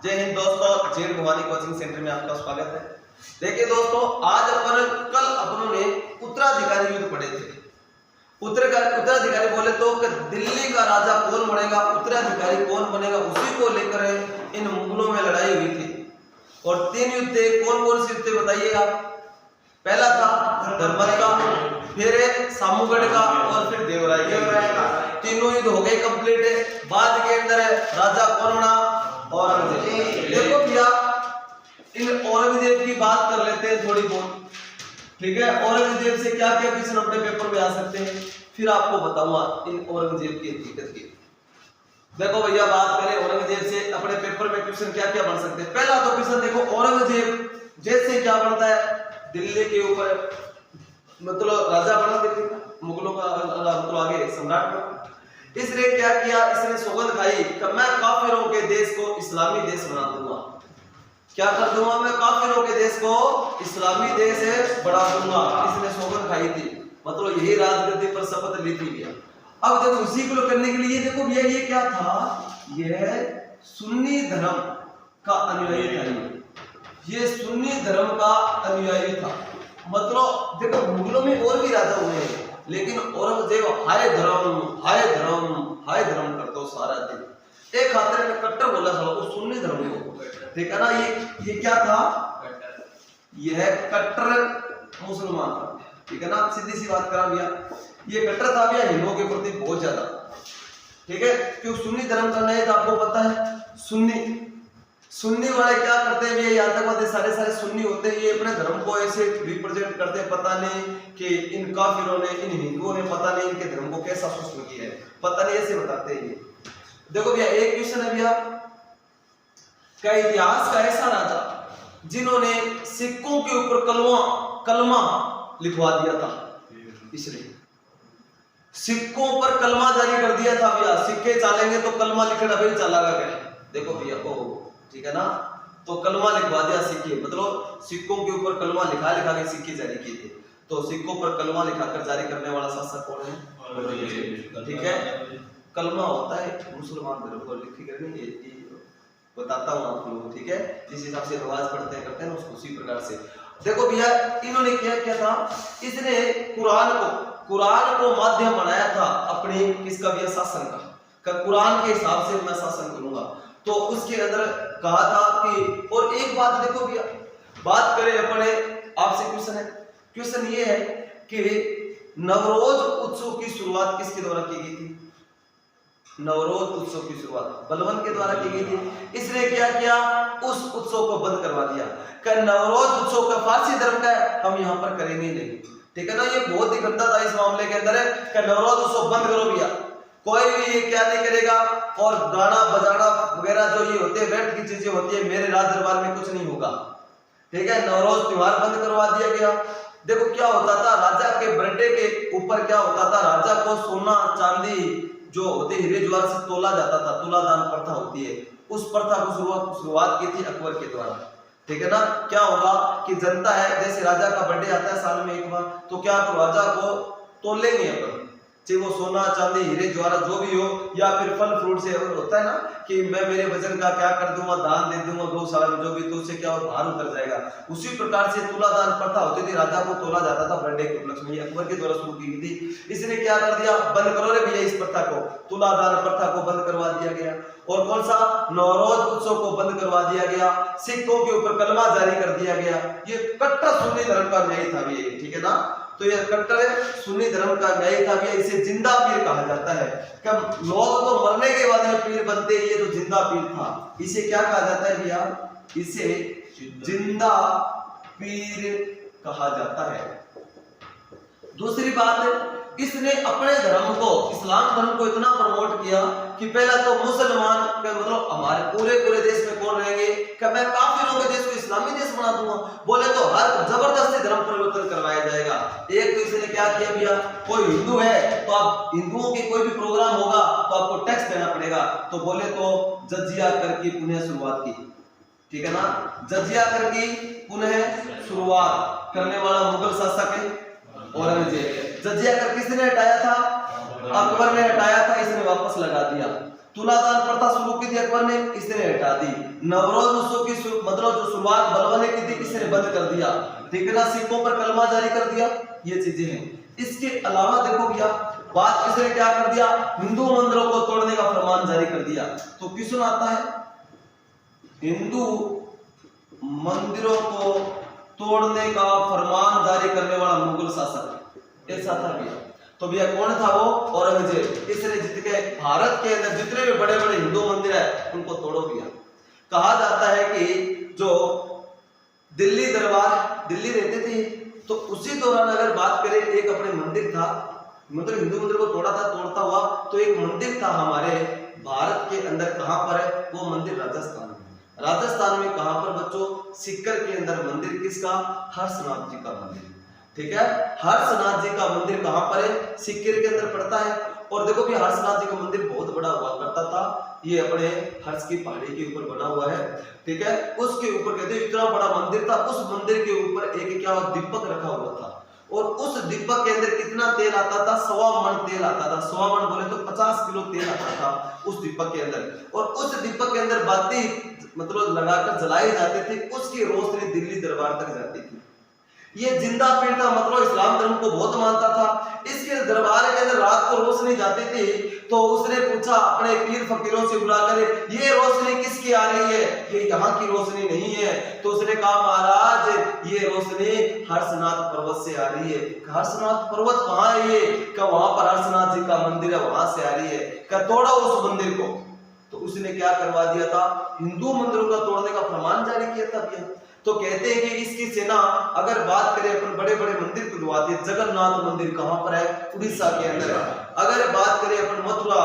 जय हिंद दोस्तों, jail Bhavani coaching centre में आपका स्वागत है। देखिए दोस्तों, आज कल अपनों ने उत्तराधिकारी युद्ध पढ़े थे। उत्तराधिकारी बोले तो कि दिल्ली का राजा कौन बनेगा, उत्तराधिकारी कौन बनेगा, उसी को लेकर इन मुगलों में लड़ाई हुई थी। और 3 युद्ध थे। कौन कौन से युद्ध थे बताइए आप? पहला था धर्मत का, फिर सामूगढ़ का और फिर देवराय का। तीनों युद्ध हो गए कंप्लीट। बाद के अंदर राजा कौन बना? औरंगजेब। देखो भैया, इन औरंगजेब की बात कर लेते हैं थोड़ी बहुत, ठीक है। औरंगजेब से क्या क्या क्वेश्चन अपने पेपर में आ सकते हैं, फिर आपको बताऊंगा इन औरंगजेब की हकीकत की। देखो भैया, बात करें औरंगजेब से, अपने पेपर में क्वेश्चन क्या क्या बन सकते हैं। पहला तो क्वेश्चन देखो, औरंगजेब जैसे क्या बनता है, दिल्ली के ऊपर मतलब राजा बना दिल्ली का, मुगलों का मतलब आगे सम्राट बना। इसने क्या किया, इसने सौगंध खाई कि मैं काफिरों के देश को इस्लामी देश बना दूंगा। क्या कर दूंगा? मैं काफिरों के देश को इस्लामी देश बना दूंगा। इसने सौगंध खाई थी, मतलब यही राजगद्दी पर शपथ ली थी भैया। अब जब उसी को करने के लिए देखो भैया, ये क्या था, यह सुन्नी धर्म का अनुयायी था। ये सुन्नी धर्म का अनुयायी था। मतलब देखो, मुगलों में और भी राजा हुए हैं, लेकिन औरंगजेब हाय धर्म करता हूं सारा दिन। एक खातिर में कट्टर बोला था वो सुन्नी धर्म को, देखा ना। ये क्या था, यह कट्टर मुसलमान था, ठीक है ना। सीधी सी बात करा भैया, ये कट्टर था भैया हिंदुओं के प्रति बहुत ज्यादा, ठीक है। क्यों? सुन्नी धर्म का नहीं था, आपको पता है। सुन्नी वाले क्या करते हैं, ये आतंकवादी सारे सुन्नी होते हैं। ये अपने धर्म को ऐसे रिप्रेजेंट करते हैं, पता नहीं कि इन काफिरों ने, इन हिंदुओं ने पता नहीं इनके धर्म को कैसा शोषण किया है, पता नहीं, ऐसे बताते हैं ये। देखो भैया, एक क्वेश्चन है भैया, क्या इतिहास का ऐसा राजा जिन्होंने सिक्कों के ऊपर कलमा लिखवा दिया था? इसलिए सिक्कों पर कलमा जारी कर दिया था भैया। सिक्के चालेंगे तो कलमा लिखना भी चलागा क्या? देखो भैया को, ठीक है ना। तो कलमा लिखवा दिया सिक्के, मतलब सिक्कों के ऊपर कलमा लिखा के सिक्के जारी किए थे। तो सिक्कों पर कलमा लिखाकर जारी करने वाला शासक कौन है? ठीक है, कलमा होता है मुसलमान धर्म को लिखी करनी, ये बताता हूं आप लोगों को, ठीक है। जिस हिसाब से नमाज पढ़ते हैं करते हैं ना, उसको उसी प्रकार से। देखो भैया, इन्होंने क्या किया था, इसने कुरान को माध्यम बनाया था अपने किसका भैया? शासन का। कुरान के हिसाब से मैं शासन करूंगा। तो उसके अंदर कहा था कि, और एक बात देखो भैया, बात करें अपने आपसे क्वेश्चन ये है कि नवरोज उत्सव की शुरुआत किसके द्वारा की गई थी? नवरोज उत्सव की शुरुआत बलबन के द्वारा की गई थी। इसने क्या किया, उस उत्सव को बंद करवा दिया कि नवरोज उत्सव का फारसी धर्म का है, हम यहाँ पर करेंगे नहीं, ठीक है ना। ये बहुत ही गंदा था इस मामले के अंदर कि नवरोज उत्सव बंद करो भैया, कोई भी ये क्या नहीं करेगा। और गाना बजाना वगैरह जो ये होते हैं, व्यर्थ की चीजें होती है, मेरे राज दरबार में कुछ नहीं होगा, ठीक है। नवरोज त्योहार बंद करवा दिया गया। देखो क्या होता था, राजा के बर्थडे के ऊपर क्या होता था, राजा को सोना चांदी जो होते हीरे ज्वार से तोला जाता था, तुलादान प्रथा होती है, उस प्रथा को शुरुआत की थी अकबर के द्वारा, ठीक है ना। क्या होगा कि जनता है, जैसे राजा का बर्थडे आता है साल में एक बार, तो क्या तो राजा को तोलेंगे अपन, चाहे वो सोना चांदी हीरे ज्वार जो भी हो, या फिर फल फ्रूट से होता है ना कि मैं मेरे वजन का क्या कर दूंगा, दान दे दूंगा गौशाला में, जो भी, तो उससे क्या हो, भार उतर जाएगा। उसी प्रकार से तुलादान प्रथा होती थी, राजा को तोला जाता था बर्थडे के उपलक्ष्य में, अकबर के द्वारा शुरू की गई थी। इसने क्या कर दिया, बंद करो रे भैया इस प्रथा को, तुलादान प्रथा को बंद करवा दिया गया। और कौन सा? नवरोज उत्सव को बंद करवा दिया गया। सिक्कों के ऊपर कलमा जारी कर दिया गया। ये कट्टर सुन्नी धर्म का न्याय था ये, ठीक है ना। तो ये कट्टर सुन्नी धर्म का न्याय था भैया। इसे जिंदा पीर कहा जाता है। कब लोग तो मरने के बाद में पीर बनते, ये तो जिंदा पीर था। इसे क्या कहा जाता है भैया? इसे जिंदा पीर कहा जाता है। दूसरी बात, इसने अपने धर्म को, इस्लाम धर्म को इतना प्रमोट किया कि पहला तो मुसलमान मतलब हमारे पूरे देश में कौन रहेंगे, कि मैं काफिरों के देश को इस्लामी देश बना दूंगा। बोले तो हर जबरदस्ती धर्म परिवर्तन करवाया जाएगा। एक तो इसने क्या किया भैया, कोई हिंदू है तो आप हिंदुओं के कोई भी प्रोग्राम होगा तो आपको टैक्स देना पड़ेगा। तो बोले तो जजिया कर की पुनः शुरुआत की, ठीक है ना। जजिया कर की पुनः शुरुआत करने वाला मुगल शासक है औरंगजेब। जजिया कर किसने हटाया था? अकबर ने हटाया था, इसने वापस लगा दिया। तुलादान प्रथा शुरू की थी अकबर ने, इसने हटा दी। नवरोज उत्सव की मतलब जो शुरुआत बलबन ने की थी, इसने बंद कर दिया। ठीक है ना, सिखों पर कलमा जारी कर दिया, ये चीजें हैं। इसके अलावा देखो भैया बात किसने क्या कर दिया, हिंदू मंदिरों को तोड़ने का फरमान जारी कर दिया। तो किसने आता है, हिंदू मंदिरों को तोड़ने का फरमान जारी करने वाला मुगल शासक ऐसा था भैया। तो भैया कौन था वो, औरंगजेब। इसने जितने भारत के अंदर जितने भी बड़े बड़े हिंदू मंदिर है उनको तोड़ो भैया। कहा जाता है कि जो दिल्ली दरबार दिल्ली रहते थे, तो उसी दौरान अगर बात करें एक अपने मंदिर था, मतलब हिंदू मंदिर को तोड़ा था, तोड़ता हुआ तो एक मंदिर था हमारे भारत के अंदर। कहां पर है वो मंदिर, राजस्थान में। राजस्थान में कहां पर बच्चों, सीकर के अंदर मंदिर किसका, हर्षनाथ जी का मंदिर। ठीक है, हर्षनाथ जी का मंदिर कहां पर है, सीकर के अंदर पड़ता है। और देखो भी हर्षनाथ जी का मंदिर बहुत बड़ा हुआ करता था, ये अपने हर्ष की पहाड़ी के ऊपर बना हुआ है। ठीक है, उसके ऊपर कहते हैं इतना बड़ा मंदिर था, उस मंदिर के ऊपर एक क्या दीपक रखा हुआ था, और उस दीपक के अंदर कितना तेल आता था, 1.25 मन तेल आता था। 1.25 मन बोले तो 50 किलो तेल आता था उस दीपक के अंदर। और उस दीपक के अंदर बाती मतलब लगाकर जलाए जाते थे, उसकी रोशनी दिल्ली दरबार तक जाती थी। ये जिंदा पीर था, मतलब इस्लाम धर्म को बहुत मानता था। इसके दरबार के अंदर रात को रोशनी जाती थी, तो उसने पूछा अपने पीर फकीरों से बुलाकर, ये रोशनी किसकी आ रही है, ये यहाँ की रोशनी नहीं है। तो उसने कहा महाराज ये रोशनी हर्षनाथ पर्वत से आ रही है। हर्षनाथ पर्वत कहाँ है, ये क्या वहां पर हर्षनाथ जी का मंदिर है, वहां से आ रही है। क्या तोड़ा उस मंदिर को, तो उसने क्या करवा दिया था, हिंदू मंदिरों का तोड़ने का फरमान जारी किया था भैया। तो कहते हैं कि इसकी सेना अगर बात करें अपन बड़े बड़े मंदिर खुदवाती है, जगन्नाथ मंदिर कहां पर है, उड़ीसा के अंदर है। अगर बात करें अपन मथुरा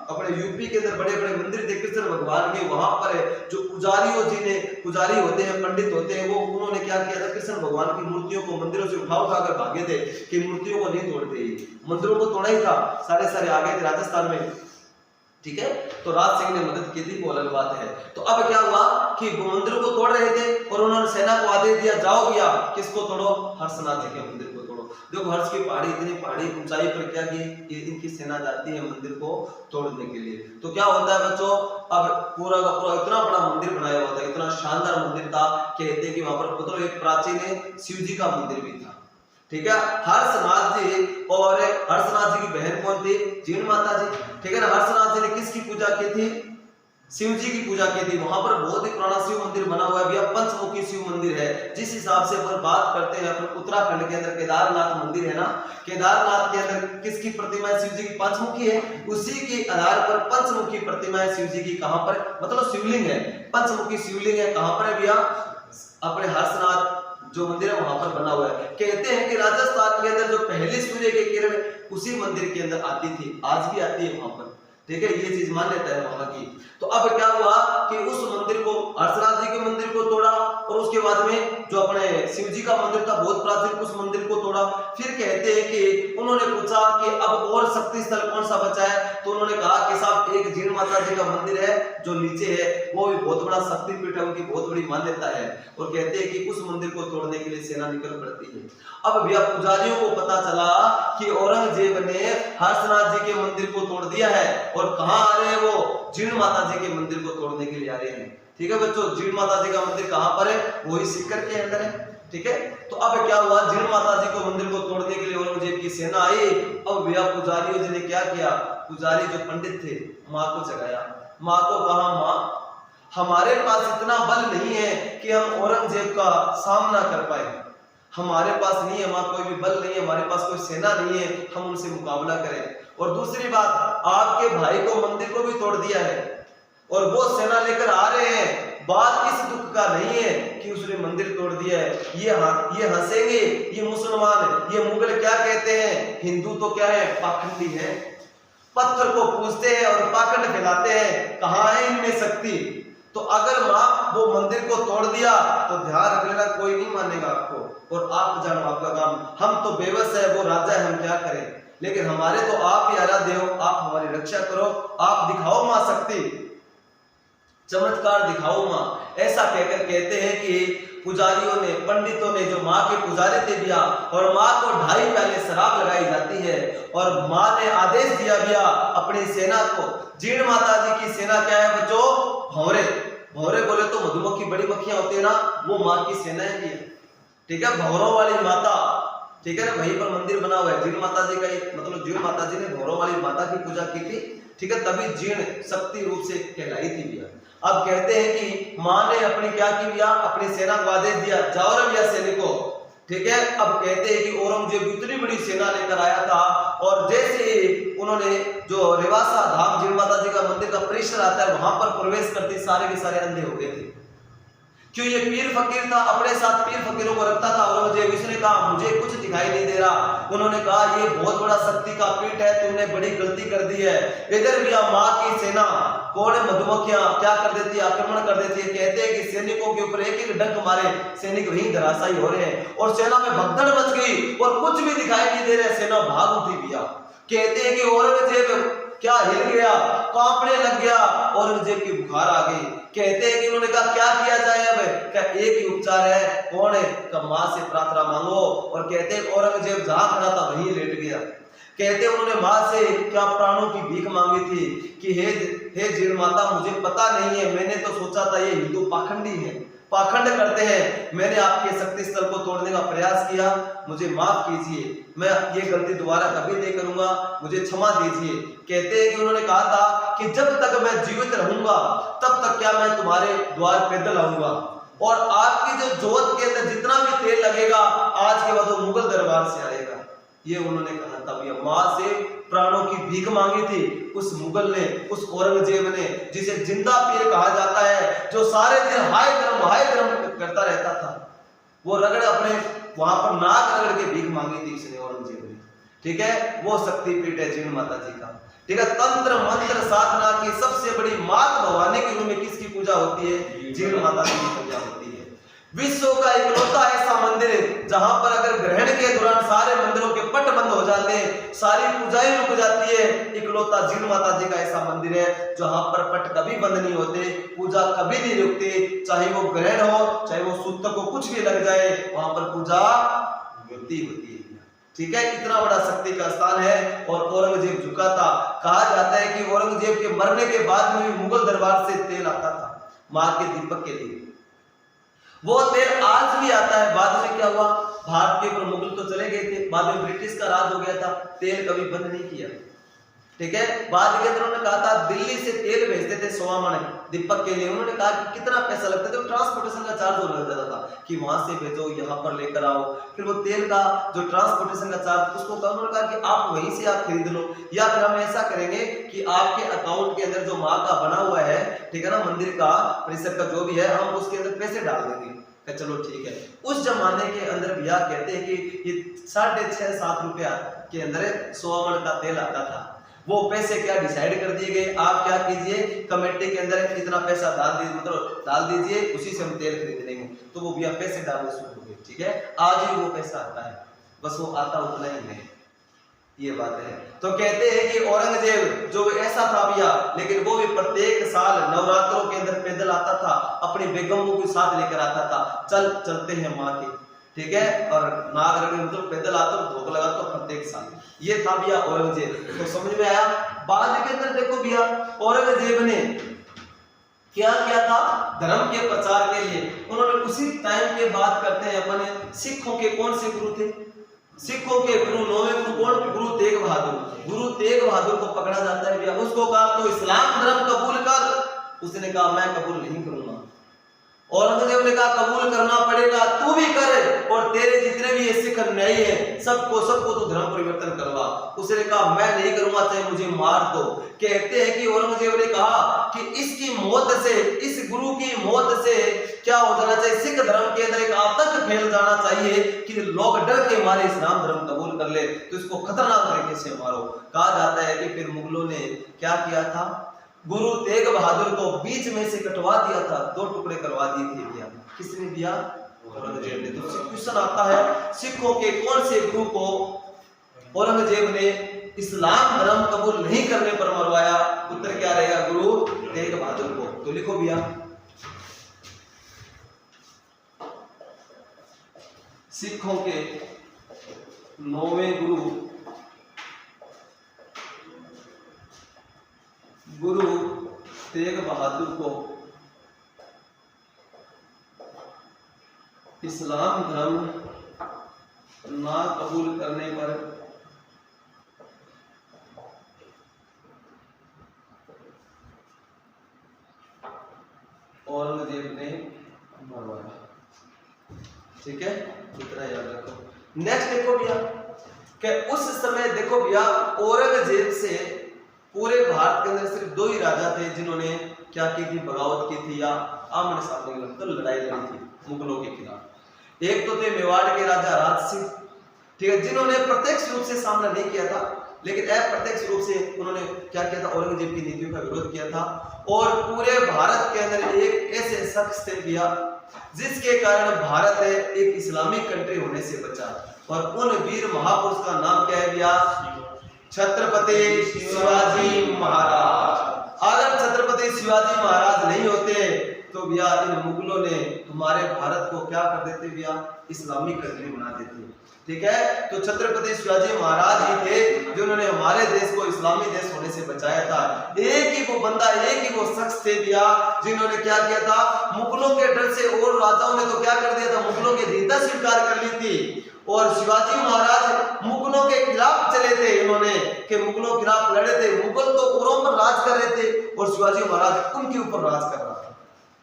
अपने यूपी के अंदर बड़े बड़े मंदिर थे कृष्ण भगवान के, वहां पर है। जो पुजारियों जी ने, पुजारी होते हैं, पंडित होते हैं, वो उन्होंने क्या किया था, कृष्ण भगवान की मूर्तियों को मंदिरों से उठा उठाकर भागे थे कि मूर्तियों को नहीं तोड़ते, मंदिरों को तोड़ा ही था, सारे आ गए थे राजस्थान में। ठीक है, तो राज सिंह ने मदद की थी, वो अलग बात है। तो अब क्या हुआ कि मंदिरों को तोड़ रहे थे और उन्होंने सेना को आदेश दिया, जाओ भैया किसको तोड़ो, हर्षनाथ जी के मंदिर को तोड़ो। देखो हर्ष की पहाड़ी, इतनी पहाड़ी ऊंचाई पर क्या की, ये इनकी सेना जाती है मंदिर को तोड़ने के लिए। तो क्या होता है बच्चों, अब पूरा का पूरा इतना बड़ा मंदिर बनाया हुआ था, इतना शानदार मंदिर था, कहते हैं कि वहां पर मतलब एक प्राचीन शिव जी का मंदिर भी था। ठीक है, हर्षनाथ जी और हर्षनाथ जी की बहन कौन थी, जीण माता जी। ठीक है ना, हर्षनाथ जी ने किसकी पूजा की थी, शिव जी की पूजा की थी। वहां पर बहुत ही पुराना शिव मंदिर बना हुआ है भैया, पंचमुखी शिव मंदिर है। जिस हिसाब से अपन बात करते हैं, अपन उत्तराखंड के अंदर केदारनाथ मंदिर है ना, केदारनाथ के अंदर किसकी प्रतिमा है, शिव जी की पंचमुखी है। उसी के आधार पर पंचमुखी प्रतिमा है शिव जी की, कहां पर, मतलब शिवलिंग है, पंचमुखी शिवलिंग है, कहां पर है भैया, अपने हर्षनाथ जो मंदिर है वहां पर बना हुआ है। कहते हैं कि राजस्थान के अंदर जो पहली सूर्य की किरण उसी मंदिर के अंदर आती थी, आज भी आती है वहां पर। ठीक है, ये चीज मान्यता है वहां की। तो अब क्या हुआ कि उस मंदिर को, हर्षनाथ जी के मंदिर को तोड़ा, और उसके बाद में जो अपने शिव जी का मंदिर था बहुत प्राचीन, उस मंदिर को तोड़ा। फिर कहते हैं कि उन्होंने पूछा कि अब और शक्ति स्थल कौन सा बचा है, तो उन्होंने कहा कि साहब एक जीण माता जी का मंदिर है जो नीचे है, वो भी बहुत बड़ा शक्तिपीठ है, उनकी बहुत बड़ी मान्यता है। और कहते हैं कि उस मंदिर को तोड़ने के लिए सेना निकल पड़ती है। अब भैया पुजारियों को पता चला कि औरंगजेब ने हर्षनाथ जी के मंदिर को तोड़ दिया है, और कहां आ रहे हैं वो, जीण माता जी के मंदिर को तोड़ने के लिए आ रहे हैं। ठीक है बच्चों, जीण माता जी का मंदिर कहां पर है, वही सीकर के अंदर है। ठीक है, तो अब क्या हुआ, जीण माता जी को मंदिर को तोड़ने के लिए औरंगजेब की सेना आई। अब भैया पुजारियों जी ने क्या किया, पुजारी जो पंडित थे माँ को जगाया। माँ को कहा, माँ हमारे पास इतना बल नहीं है कि हम औरंगजेब का सामना कर पाए, हमारे पास नहीं है माँ, कोई भी बल नहीं है, हमारे पास कोई सेना नहीं है, हम उनसे मुकाबला करें। और दूसरी बात, आपके भाई को मंदिर को भी तोड़ दिया है और वो सेना लेकर आ रहे हैं, बात इस दुख का नहीं है कि उसने मंदिर तोड़ दिया है। ये हंसेंगे, ये मुसलमान, ये मुगल क्या कहते हैं, हिंदू तो क्या है, पाखंडी है, पत्थर को पूजते हैं और पाखंड फैलाते हैं, कहां है इनमें शक्ति। तो अगर माँ वो मंदिर को तोड़ दिया तो ध्यान रख लेना, कोई नहीं मानेगा आपको, और आप जानो आपका काम, हम तो बेबस है, वो राजा है, हम क्या करें, लेकिन हमारे तो आप ही आराध्य हो, आप हमारी रक्षा करो, आप दिखाओ मां शक्ति। चमत्कार दिखाऊंगा, ऐसा कहकर कहते हैं कि पुजारियों ने, पंडितों ने, जो माँ के पुजारी थे भैया, और माँ को 2.5 प्याले शराब लगाई जाती है, और माँ ने आदेश दिया भैया अपनी सेना को। जीण माता जी की सेना क्या है बच्चों? भौरे। भौरे बोले तो मधुमक्खी, बड़ी मक्खियां होती है ना, वो माँ की सेना है, ठीक है, भौरों वाली माता, ठीक है ना, वहीं पर मंदिर बना हुआ है। जीण माता जी का, मतलब जीण माता जी ने भौरों वाली माता की पूजा की थी, ठीक है, तभी जीण शक्ति रूप से कहलाई थी भैया। अब कहते हैं कि माँ ने अपनी क्या की भैया? अपनी सेना को आदेश दिया, जाओ रे भैया सैनिकों, ठीक है। अब कहते हैं कि औरंगजेब इतनी बड़ी सेना लेकर आया था, और जैसे उन्होंने जो रेवासा धाम जीण माता जी का मंदिर का परिसर आता है, वहां पर प्रवेश करते सारे के सारे अंधे हो गए थे। क्यों? ये पीर फकीर था, अपने साथ पीर फकीरों को रखता था औरंगजेब। इसने कहा मुझे कुछ दिखाई नहीं दे रहा। उन्होंने कहा ये बहुत बड़ा शक्ति का पीठ है, तुमने बड़ी गलती कर दी है। इधर भी माँ की सेना, कौन है? मधुमक्खियां क्या कर देती है? आक्रमण कर देती है। कहते हैं कि सैनिकों के ऊपर एक एक डंक मारे, सैनिक वहीं धराशायी हो रहे हैं, और सेना में भगदड़ मच गई, और कुछ भी दिखाई नहीं दे रहा, सेना भाग उठी भैया। कहते हैं कि औरंगजेब क्या हिल गया, कांपने लग गया, औरंगजेब की बुखार आ गई। कहते हैं कि उन्होंने कहा क्या किया जाए? अब क्या एक ही उपचार है, कौन है? का मां से प्रार्थना मांगो। और कहते हैं औरंगजेब जहां खड़ा था वहीं लेट गया। कहते हैं उन्होंने मां से क्या प्राणों की भीख मांगी थी कि हे जीण माता, मुझे पता नहीं है, मैंने तो सोचा था ये हिंदू पाखंडी है, पाखंड करते हैं, मैंने आपके शक्ति स्थल को तोड़ने का प्रयास किया, मुझे माफ कीजिए, मैं ये गलती दोबारा कभी नहीं करूंगा, मुझे क्षमा दीजिए। कहते हैं कि उन्होंने कहा था कि जब तक मैं जीवित रहूंगा तब तक क्या मैं तुम्हारे द्वार पैदल आऊंगा, और आपकी जो जोत के अंदर जितना भी तेल लगेगा आज के बाद वो मुगल दरबार से आएगा। ये उन्होंने कहा था भैया। मां से प्राणों की भीख मांगी थी उस मुगल ने, उस औरंगजेब ने, जिसे जिंदा पीर कहा जाता है, जो सारे दिन हाय धर्म करता रहता था। वो रगड़ अपने वहां पर नाक रगड़ के भीख मांगी थी इसने, औरंगजेब ने, ठीक है। वो शक्तिपीठ है जीण माता जी का, ठीक है। तंत्र मंत्र साधना की सबसे बड़ी मात भवानी के रूप में किसकी पूजा होती है? जीण माता जी की पूजा होती है। विश्व का इकलौता ऐसा मंदिर है जहां पर अगर ग्रहण के दौरान सारे मंदिरों के पट बंद हो जाते हैं, सारी पूजाएं रुक जाती है, इकलौता जीण माता जी का ऐसा मंदिर है जहां पर पट कभी बंद नहीं होते, पूजा कभी नहीं रुकती, चाहे वो ग्रहण हो, चाहे वो सूतक को कुछ भी लग जाए, वहां पर पूजा होती है, ठीक है। इतना बड़ा शक्ति का स्थान है, और औरंगजेब झुका था। कहा जाता है कि औरंगजेब के मरने के बाद में भी मुगल दरबार से तेल आता था मां के दीपक के लिए, वो तेल आज भी आता है। बाद में क्या हुआ? भारत के ऊपर मुगल तो चले गए थे, बाद में ब्रिटिश का राज हो गया था, तेल कभी बंद नहीं किया, ठीक है। बाद के अंदर उन्होंने कहा था दिल्ली से तेल भेजते थे 100 मन दीपक के लिए। उन्होंने कहा कि कितना पैसा लगता था, ट्रांसपोर्टेशन का चार्ज हो जाता था कि वहां से भेजो, यहाँ पर लेकर आओ। फिर वो तेल का जो ट्रांसपोर्टेशन का चार्ज, उसको उन्होंने कहा कि आप वहीं से आप खरीद लो, या फिर हम ऐसा करेंगे कि आपके अकाउंट के अंदर जो माँ का बना हुआ है, ठीक है ना, मंदिर का परिसर का जो भी है, हम उसके अंदर पैसे डाल देंगे। चलो ठीक है। उस जमाने के अंदर भैया कहते हैं कि ये 6.5-7 रुपया के अंदर 100 मन का तेल आता था। वो पैसे क्या डिसाइड कर दिए गए, आप क्या कीजिए, कमेटी के अंदर इतना पैसा डाल दीजिए, उसी से हम तेल खरीद लेंगे। तो वो भैया पैसे डालने शुरू हो गए, ठीक है। आज भी वो पैसा आता है, बस वो आता उतना ही है, ये बात है। तो कहते हैं कि औरंगजेब जो ऐसा था भैया, लेकिन वो भी प्रत्येक साल नवरात्रों के अंदर पैदल आता था, अपनी बेगमों को साथ लेकर आता था। चलते हैं माँ के, ठीक है, और नागरगढ़ मतलब पैदल आता तो धोखा लगा तो प्रत्येक साल। ये था भैया औरंगजेब। तो समझ में आया? बाद के अंदर देखो भैया, औरंगजेब ने क्या किया था धर्म के प्रचार के लिए। उन्होंने उसी टाइम के बात करते हैं अपने सिखों के कौन से गुरु थे? सिखों के गुरु 9वें गुरु कौन? गुरु तेग बहादुर। गुरु तेग बहादुर को पकड़ा जाता है भैया। उसको कहा तो इस्लाम धर्म कबूल कर, उसने कहा मैं कबूल नहीं करूंगा। औरंगजेब ने कहा कबूल करना पड़ेगा, तू भी कर, और तेरे जितने भी ये सिख न्यायी है सबको तो धर्म परिवर्तन करवा। उसने कहा मैं नहीं करूंगा, चाहे मुझे मार दो। कहते हैं कि औरंगजेब ने कहा कि इसकी मौत से, इस गुरु की मौत से क्या हो जाना चाहिए, सिख धर्म के अंदर एक आतंक फैल जाना चाहिए कि लोग डर के मारे इस्लाम धर्म कबूल कर ले, तो इसको खतरनाक तरीके से मारो। कहा जाता है कि फिर मुगलों ने क्या किया था, गुरु तेग बहादुर को बीच में से कटवा दिया था, 2 टुकड़े करवा दिए थे भैया। किसने दिया? औरंगजेब ने। तो क्वेश्चन आता है सिखों के कौन से गुरु को औरंगजेब ने इस्लाम धर्म कबूल नहीं करने पर मरवाया? उत्तर क्या रहेगा? गुरु तेग बहादुर को। तो लिखो भैया, सिखों के 9वें गुरु तेग बहादुर को इस्लाम धर्म ना कबूल करने पर औरंगजेब ने मरवाया। ठीक है, इतना याद रखो। नेक्स्ट देखो भैया कि उस समय देखो भैया औरंगजेब से पूरे भारत के अंदर सिर्फ 2 ही राजा थे जिन्होंने क्या की थी? बगावत की थी या आमने सामने मतलब लड़ाई लड़ी थी मुगलों के खिलाफ। एक तो थे मेवाड़ के राजा राज सिंह, ठीक है, जिन्होंने प्रत्यक्ष रूप से सामना नहीं किया था, लेकिन अप्रत्यक्ष रूप से उन्होंने क्या किया था? औरंगजेब की नीतियों का विरोध किया था। और पूरे भारत के अंदर एक ऐसे शख्स थे भैया जिसके कारण भारत एक इस्लामिक कंट्री होने से बचा। और उन वीर महापुरुष का नाम क्या है भैया? छत्रपति शिवाजी महाराज। अगर छत्रपति शिवाजी महाराज नहीं होते तो भैया इन मुगलों ने हमारे भारत को क्या कर देते भैया? इस्लामिक कंट्री बना देते। ठीक है, तो छत्रपति शिवाजी महाराज ही थे जिन्होंने हमारे देश को इस्लामी देश होने से बचाया था। एक ही वो बंदा, एक ही वो शख्स थे भैया जिन्होंने क्या किया था? मुगलों के डर से और राजाओं ने तो क्या कर दिया था? मुगलों की रीता स्वीकार कर ली थी। और शिवाजी महाराज मुगलों के खिलाफ चले थे, इन्होंने कि मुगलों के खिलाफ लड़े थे। मुगल तो औरों पर राज कर रहे थे और शिवाजी महाराज उनके ऊपर राज कर रहा था।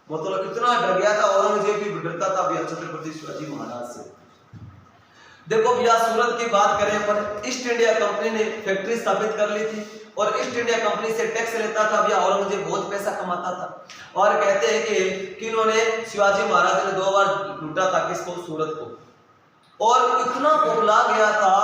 मतलब इतना डर गया था औरंगजेब भी डरता था भैया छत्रपति शिवाजी महाराज से। देखो भैया सूरत की बात करें अपन, ईस्ट इंडिया कंपनी ने फैक्ट्री स्थापित कर ली थी और ईस्ट इंडिया कंपनी से टैक्स लेता था भैया। औरंगजेब बहुत पैसा कमाता था और कहते हैं कि इन्होंने शिवाजी महाराज ने 2 बार लूटा था किसको? सूरत को। और इतना बौखला गया था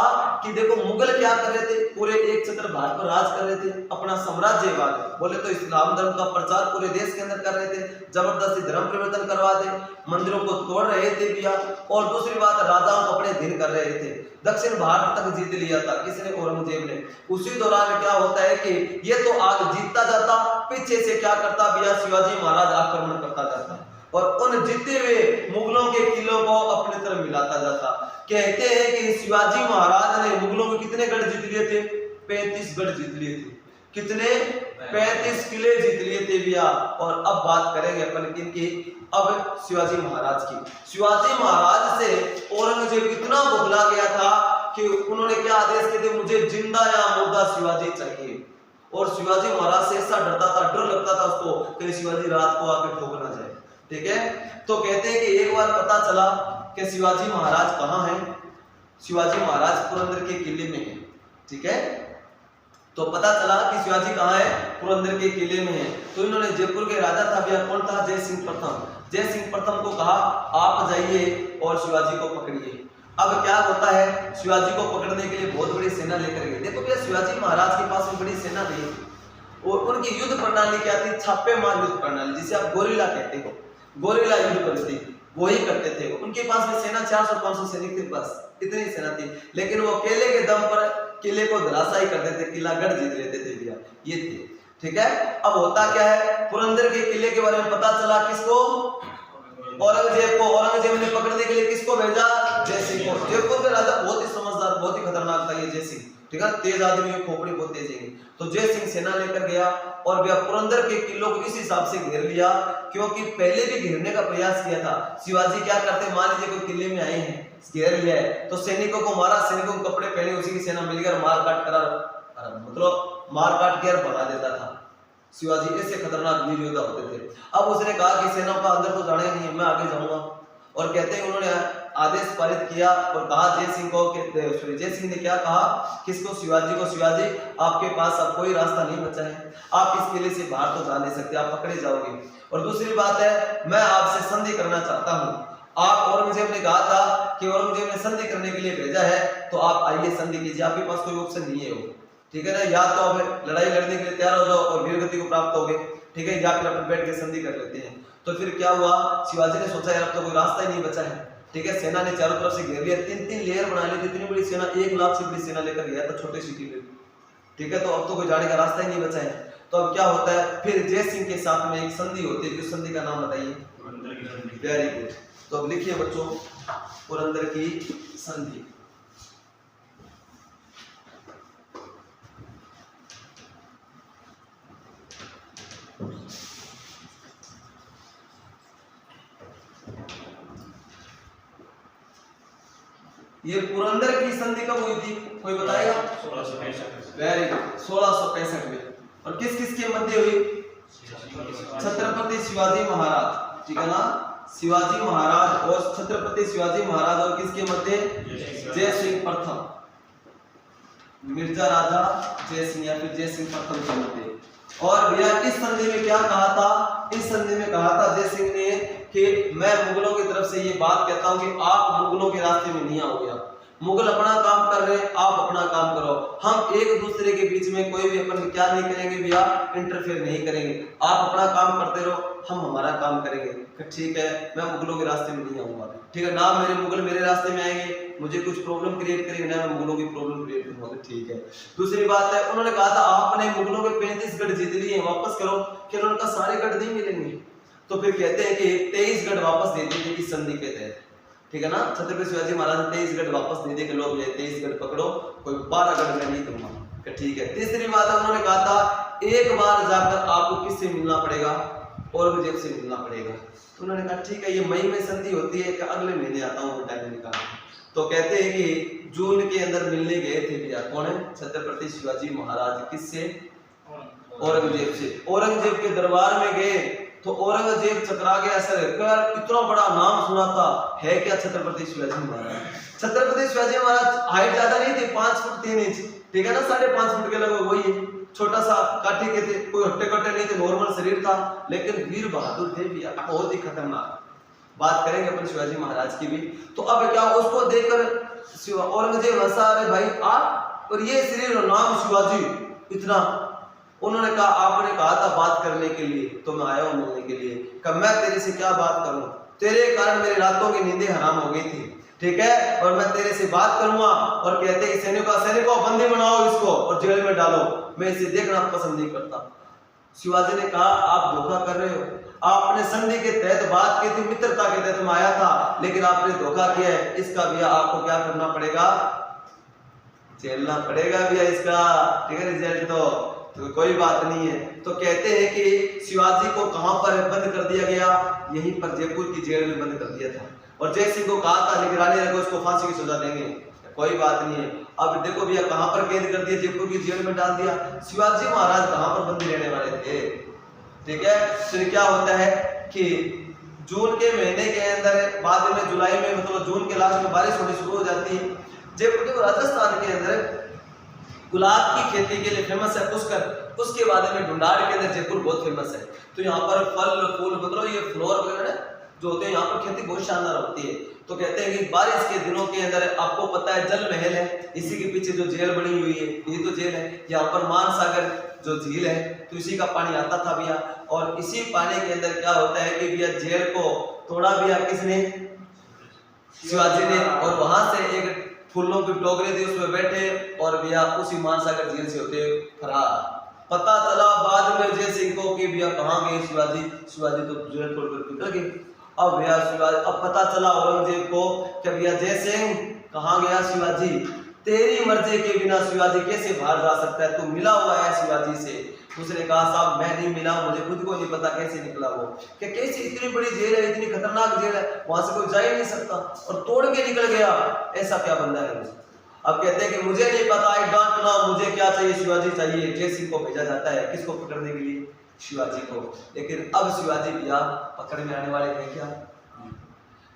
कि देखो मुगल क्या कर रहे थे? पूरे एक छत्र भारत पर राज कर रहे थे, अपना साम्राज्यवाद बोले तो इस्लाम धर्म का प्रचार पूरे देश के अंदर कर रहे थे, जबरदस्ती धर्म परिवर्तन करवा दे, मंदिरों को तोड़ रहे थे भैया। और दूसरी बात, राजाओं को अपने अधीन कर रहे थे। दक्षिण भारत तक जीत लिया था किसने? औरंगजेब ने। उसी दौरान क्या होता है कि ये तो आग जीतता जाता, पीछे से क्या करता भैया? शिवाजी महाराज आक्रमण करता जाता और उन जीते हुए मुगलों के किलों को अपने तरफ मिलाता जाता। कहते हैं कि शिवाजी महाराज ने मुगलों के कितने गढ़ जीत लिए थे? 35 गढ़ जीत लिए थे। कितने? 35 किले जीत लिए थे भैया। और अब बात करेंगे अपन किनकी? अब शिवाजी महाराज की। शिवाजी महाराज से औरंगजेब इतना बौखला गया था कि उन्होंने क्या आदेश किए थे? मुझे जिंदा या मुर्दा शिवाजी चाहिए। और शिवाजी महाराज से ऐसा डरता था, डर लगता था उसको कि शिवाजी रात को आकर ठोक ना जाए। ठीक है, तो कहते हैं कि एक बार पता चला कि शिवाजी महाराज कहाँ हैं? शिवाजी महाराज पुरंदर के किले में हैं। ठीक है, तो पता चला कि शिवाजी कहाँ है? पुरंदर के किले में है। तो इन्होंने जयपुर के राजा था भैया, कौन था? जय सिंह प्रथम। जय सिंह प्रथम को कहा आप जाइए और शिवाजी को पकड़िए। अब क्या होता है? शिवाजी को पकड़ने के लिए बहुत बड़ी सेना लेकर गए। देखो भैया शिवाजी महाराज के पास में बड़ी सेना नहीं थी और उनकी युद्ध प्रणाली क्या थी? छापेमार युद्ध प्रणाली, जिसे आप गोरिल्ला कहते हो। गोरिल्ला युद्ध करते वो ही करते थे। उनके पास में सेना 400-500 सैनिक थे, बस इतनी सेना थी। लेकिन वो केले के दम पर किले को धराशायी कर देते, किला गढ़ जीत लेते थे भैया, ये थे। ठीक है, अब होता क्या है? पुरंदर के किले के बारे में पता चला किसको? औरंगजेब को। औरंगजेब ने पकड़ने के लिए किसको भेजा? जय सिंह को। जयपुर के राजा बहुत ही समझदार, बहुत ही खतरनाक था ये जय सिंह। ठीक है, तेज आदमी, खोपड़ी बहुत तेज है। तो जय सिंह सेना लेकर गया और भैया पुरंदर के किलों को इस हिसाब से घेर लिया, क्योंकि पहले भी घेरने का प्रयास किया था। शिवाजी क्या करते? मान लीजिए कोई किले में आए हैं, घेर लिया है, तो सैनिकों को मारा, सैनिकों को कपड़े पहने, उसी की सेना मिलकर मार काट करा, मतलब मार काट कर भगा देता था। शिवाजी ऐसे खतरनाक वीर योद्धा होते थे। अब उसने कहा कि सेना का अंदर तो जाना ही नहीं है, मैं आगे जाऊंगा। और कहते हैं उन्होंने आदेश पारित किया और कहा जय सिंह को, जय सिंह ने क्या कहा? किसको? शिवाजी को, शिवाजी आपके पास अब कोई रास्ता नहीं बचा है, आप इस किले से बाहर तो जा नहीं सकते, आप पकड़े जाओगे। और दूसरी बात है, मैं आपसे संधि करना चाहता हूँ। आप, औरंगजेब ने कहा था कि औरंगजेब ने संधि करने के लिए भेजा है, तो आप आइए संधि कीजिए, आपके पास कोई ऑप्शन नहीं है। ठीक है ना, या तो आप लड़ाई लड़ने के लिए तैयार हो जाओ और वीरगति को प्राप्त होगे, ठीक है, या फिर अपन बैठ के संधि कर लेते हैं। तो फिर क्या हुआ? शिवाजी ने सोचा यार अब तो कोई रास्ता ही नहीं बचा है। ठीक है, सेना ने चारों तरफ से घेर लिया, 3-3 लेयर बना ली, इतनी बड़ी सेना, 1 लाख से बड़ी सेना लेकर गया था छोटे सिटी में। ठीक है, तो अब तो कोई जाने का रास्ता ही नहीं बचा है। तो अब क्या होता है, फिर जय सिंह के साथ में एक संधि होती है, जो संधि का नाम बताइए। Very good. तो अब लिखिए बच्चों, पुरंदर की संधि। ये पुरंदर की संधि कब हुई थी, कोई बताएगा? 1665। वेरी गुड, 1665 में। और किस किस के मध्य हुई? छत्रपति शिवाजी महाराज, ठीक है ना, शिवाजी महाराज और छत्रपति शिवाजी महाराज और किसके मध्य? जय सिंह प्रथम, मिर्जा राजा जय सिंह या फिर जय सिंह प्रथम के मध्य। और भैया इस संधि में क्या कहा था? इस संधि में कहा था जय सिंह ने कि मैं मुगलों की तरफ से ये बात कहता हूं कि आप मुगलों के रास्ते में नहीं आओगे। मुगल अपना काम कर रहे हैं, आप अपना काम करो, हम एक दूसरे के बीच में कोई भी अपन क्या नहीं करेंगे भैया, इंटरफेयर नहीं करेंगे। आप अपना काम करते रहो, हम हमारा काम करेंगे। ठीक है, मैं मुगलों के रास्ते में नहीं आऊंगा, ठीक है ना, मेरे मुगल मेरे रास्ते में आएंगे, मुझे कुछ प्रॉब्लम क्रिएट करेंगे ना, मैं मुगलों की प्रॉब्लम क्रिएट करूंगा। ठीक है। दूसरी बात है, उन्होंने कहा था आपने मुगलों के 35 गढ़ जीत लिए, वापस करो। कि उन्होंने कहा सारे गढ़ नहीं मिलेंगे, तो फिर कहते हैं कि 23 गढ़ वापस दे दीजिए इस संधि के तहत, ठीक है ना। छत्रपति शिवाजी महाराज ने 23 गढ़ वापस दे दिए कि लोग 23 गढ़ पकड़ो, कोई 12 गढ़ मैं नहीं दूंगा। ठीक है। तीसरी बात है, उन्होंने कहा था एक बार जाकर आपको किससे मिलना पड़ेगा? औरंगजेब से मिलना पड़ेगा। तो उन्होंने कहा ठीक है, ये मई में संधि होती है कि अगले महीने आता हूँ, टाइम निकाल। तो कहते हैं कि जून के अंदर मिलने गए थे भैया, कौन है? छत्रपति शिवाजी महाराज, किससे? औरंगजेब से। औरंगजेब के दरबार में गए तो औरंगजेब चकरा गया, सर इतना बड़ा नाम सुना था, है क्या छत्रपति शिवाजी महाराज? छत्रपति शिवाजी महाराज हाइट ज्यादा नहीं थी, 5 फुट 3 इंच, ठीक है ना, 5.5 फुट के लगभग वही है, छोटा सा काठी के थे, कोई हट्टे कट्टे नहीं थे, नॉर्मल शरीर था, लेकिन वीर बहादुर थे भैया, बहुत ही खतरनाक। बात करेंगे अपन शिवाजी महाराज की भी। तो अब क्या, उसको देखकर औरंगजेब हंसा, अरे भाई आप और ये शरीर और नाम शिवाजी इतना। उन्होंने कहा आपने कहा था बात करने के लिए, तो मैं आया हूं मिलने के लिए। कब मैं तेरे से क्या बात करूं, तेरे कारण मेरी रातों की नींदें हराम हो गई थी, ठीक है, और मैं तेरे से बात करूंगा। और कहते हैं सैनिकों बंदी बनाओ इसको और जेल में डालो, मैं इसे देखना पसंद नहीं करता। शिवाजी ने कहा आप धोखा कर रहे हो, आपने संधि के तहत बात की थी, मित्रता के तहत मैं आया था, लेकिन आपने धोखा किया है, इसका भैया आपको क्या करना पड़ेगा? झेलना पड़ेगा भैया इसका, ठीक है। रिजल्ट तो कोई बात नहीं है। तो कहते हैं कि शिवाजी को कहां पर बंद कर दिया गया? यहीं पर जयपुर की जेल में बंद कर दिया था। और जय सिंह को कहा था निगरानी रखो, इसको फांसी की सजा देंगे, कोई बात नहीं है। अब देखो भैया कहां पर कैद कर दिया, जयपुर की जेल में डाल दिया। शिवाजी महाराज कहां पर बंदी रहने वाले थे, ठीक है। फिर क्या होता है कि जून के महीने के अंदर, बाद में जुलाई में, मतलब जून के लास्ट में बारिश होनी शुरू हो जाती है। जयपुर के राजस्थान के अंदर गुलाब की खेती के लिए फेमस है पुष्कर, उसके बाद में ढूंढाड़ के अंदर जयपुर बहुत फेमस है। तो यहाँ पर फल फूल मतलब ये फ्लोर वगैरह जो होते हैं, यहाँ पर खेती बहुत शानदार होती है। तो कहते हैं कि बारिश के दिनों के अंदर, आपको पता है जल महल है, इसी के पीछे जो जेल बनी हुई है, यही तो जेल है। यहाँ पर मानसागर जो झील है, तो इसी का पानी आता था भैया। और इसी पानी के अंदर क्या होता है कि भैया जेल को तोड़ा भैया किसने? शिवाजी ने। और वहां से एक फूलों की टोकरी थी, उसमें बैठे और भैया उसी मानसागर झील से होते फरार। पता चला बाद में जय सिंह को कि भैया कहाँ गए शिवाजी तो जेल तोड़कर निकल गए। अब भैया शिवाजी, अब पता चला औरंगजेब को कि भैया जय सिंह कहाँ गया शिवाजी, तेरी मर्जी के बिना शिवाजी कैसे बाहर जा सकता है, तू मिला हुआ है शिवाजी से। उसने कहा साहब मैं नहीं मिला, मुझे खुद को नहीं पता कैसे निकला वो, कि कैसे इतनी बड़ी जेल है, इतनी खतरनाक जेल है, वहां से कोई जा ही नहीं सकता और तोड़ के निकल गया, ऐसा क्या बंदा है। अब कहते हैं कि मुझे नहीं पता, आई डोंट नो, मुझे क्या चाहिए, शिवाजी चाहिए। जय सिंह को भेजा जाता है किसको पकड़ने के लिए? शिवाजी को। लेकिन अब शिवाजी भैया पकड़ में आने वाले थे क्या,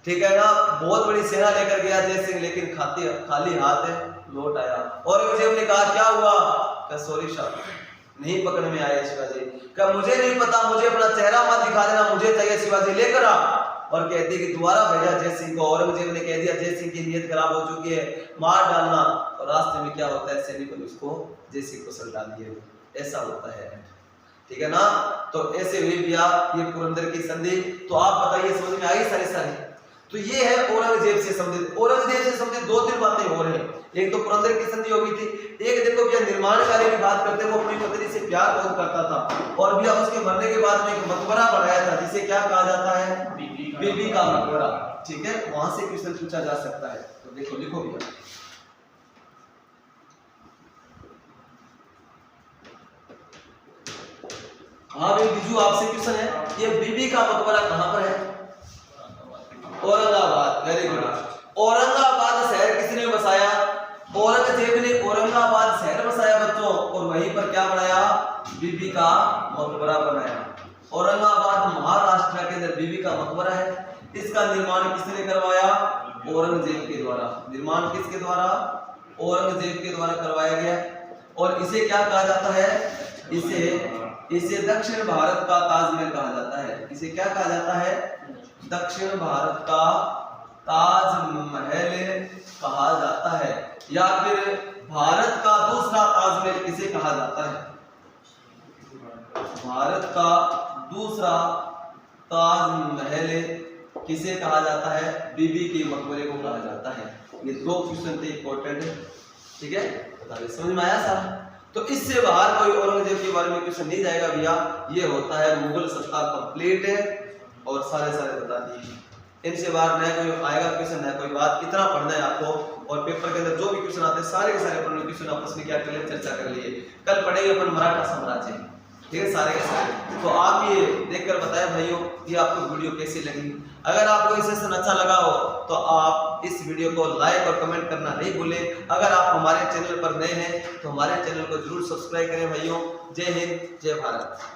ठीक है ना। बहुत बड़ी सेना लेकर गया जय सिंह, लेकिन खाली हाथ लौट आया। औरंगजेब ने कहा क्या हुआ? क्या सॉरी साहब नहीं पकड़ में आए शिवाजी। क्या मुझे नहीं पता, मुझे अपना चेहरा मत दिखा देना, मुझे चाहिए शिवाजी, लेकर आ। और कहते कि दोबारा भेजा जय सिंह को। औरंगजेब ने कह दिया जय सिंह की नीयत खराब हो चुकी है, मार डालना। और रास्ते में क्या होता है, सैनिकों ने उसको जय सिंह को सल्टा दिए, ऐसा होता है, ठीक है ना। तो ऐसे हुई भैया ये पुरंदर की संधि। तो आप बताइए समझ में आई सारी? तो ये है औरंगजेब से संबंधित। औरंगजेब से संबंधित 2-3 बातें और हैं। एक तो पुरंदर की संधि हो गई थी, एक देखो भैया निर्माण कार्य की बात करते हैं, वो अपनी पत्नी से प्यार बहुत करता था और भैया उसके मरने के बाद में एक मकबरा बनाया था जिसे क्या कहा जाता है, बीबी का मकबरा। ठीक है, वहां से क्वेश्चन पूछा जा सकता है। तो देखो लिखो भैया, हाँ भाई बिजू आपसे क्वेश्चन है, ये बीबी का मकबरा कहां पर है? औरंगाबाद। Very good. औरंगाबाद शहर किसने बसाया? औरंगजेब ने औरंगाबाद शहर बसाया बच्चों, और वहीं पर क्या बनाया? बीबी का मकबरा बनाया। औरंगाबाद महाराष्ट्र के अंदर बीबी का मकबरा है। इसका निर्माण किसने करवाया? औरंगजेब के द्वारा। निर्माण किसके द्वारा? औरंगजेब के द्वारा करवाया गया। और इसे क्या कहा जाता है? इसे दक्षिण भारत का ताजमहल कहा जाता है। इसे क्या कहा जाता है? दक्षिण भारत का ताजमहल कहा जाता है। या फिर भारत का दूसरा ताजमहल किसे कहा जाता है? भारत का दूसरा ताजमहल किसे कहा जाता है? बीबी के मकबरे को कहा जाता है। ये 2 क्वेश्चन थे इंपॉर्टेंट। ठीक है, बताइए समझ में आया सारा? तो इससे बाहर कोई औरंगजेब के बारे में क्वेश्चन नहीं जाएगा भैया। ये होता है मुगल सत्ता कंप्लीट है और सारे बता दिए। इनसे बाहर नया कोई आएगा क्वेश्चन, नया कोई बात, कितना पढ़ना है आपको, और पेपर के अंदर जो भी क्वेश्चन आते हैं सारे के सारे अपन क्वेश्चन आपस में क्या कर लिए, चर्चा कर लिए। कल पढ़ेंगे अपन मराठा साम्राज्य। ठीक है, सारे के सारे। तो आप ये देखकर बताएं भाइयों ये आपको वीडियो कैसी लगी। अगर आपको ये सेशन अच्छा लगा हो तो आप इस वीडियो को लाइक और कमेंट करना नहीं भूलें। अगर आप हमारे चैनल पर नए हैं तो हमारे चैनल को जरूर सब्सक्राइब करें भाइयों। जय हिंद, जय भारत।